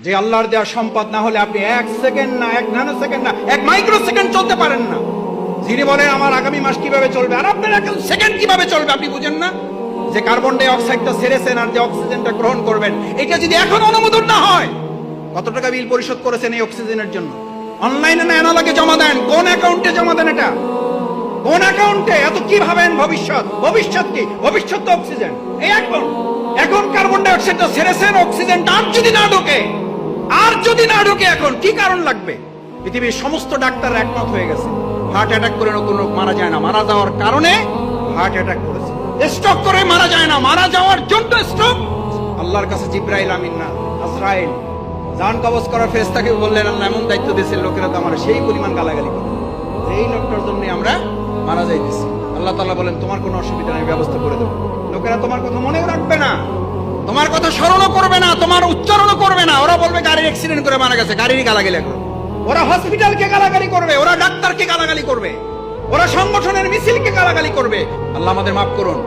যে আল্লাহর দেওয়া সম্পদ না হলে আপনি 1 সেকেন্ড না, 1 ন্যানো সেকেন্ড না, 1 মাইক্রো সেকেন্ড চলতে পারেন না। যিনি বলেন আমার আগামী মাস কিভাবে চলবে, আর আপনার 1 সেকেন্ড কিভাবে চলবে আপনি বুঝেন না? যে কার্বন ডাই অক্সাইডটা ছেড়েছেন আর যে অক্সিজেনটা গ্রহণ করবেন, এটা যদি এখন অনুমোদন না হয়, কত টাকা বিল পরিশোধ করেছেন এই অক্সিজেনের জন্য? অনলাইনে না অ্যানালগে জমা দেন? কোন অ্যাকাউন্টে জমা দেন? এটা কোন অ্যাকাউন্টে? এত কি ভাবেন ভবিষ্যৎ? ভবিষ্যৎ কি? ভবিষ্যৎ তো অক্সিজেন। এই এখন কার্বন ডাই অক্সাইডটা ছেড়েছেন, অক্সিজেনটা আর যদি না ঢোকে, এখন কি কারণ লাগবে? পৃথিবীর সমস্ত ডাক্তার একমত হয়ে গেছে, হার্ট অ্যাটাক করে কোন লোক মারা যায় না, মারা যাওয়ার কারণে হার্ট অ্যাটাক করেছে। স্ট্রোক করে মারা যায় না, মারা যাওয়ার জন্য স্ট্রোক। আল্লাহর কাছে জিব্রাইল আমিন না, আজরাইল জান কবজ করার ফেরেশতাকে বললেন, আল্লাহ এমন দায়িত্ব দিয়েছেন, লোকেরা তো আমার সেই পরিমাণ গালাগালি করে যে এই লোকটার জন্য আমরা মারা যাইতেছি। আল্লাহ তাআলা বলেন, তোমার কোনো অসুবিধা নেই, ব্যবস্থা করে দেবো। লোকেরা তোমার কথা মনেও রাখবে না, তোমার কথা স্মরণও করবে না, তোমার উচ্চারণও করবে না। ওরা বলবে গাড়ির অ্যাক্সিডেন্ট করে মারা গেছে, গাড়িরই গালাগালি করবে। ওরা হসপিটালকে গালাগালি করবে, ওরা ডাক্তারকে গালাগালি করবে, ওরা সংগঠনের মিছিলকে গালাগালি করবে। আল্লাহ আমাদের মাফ করুন।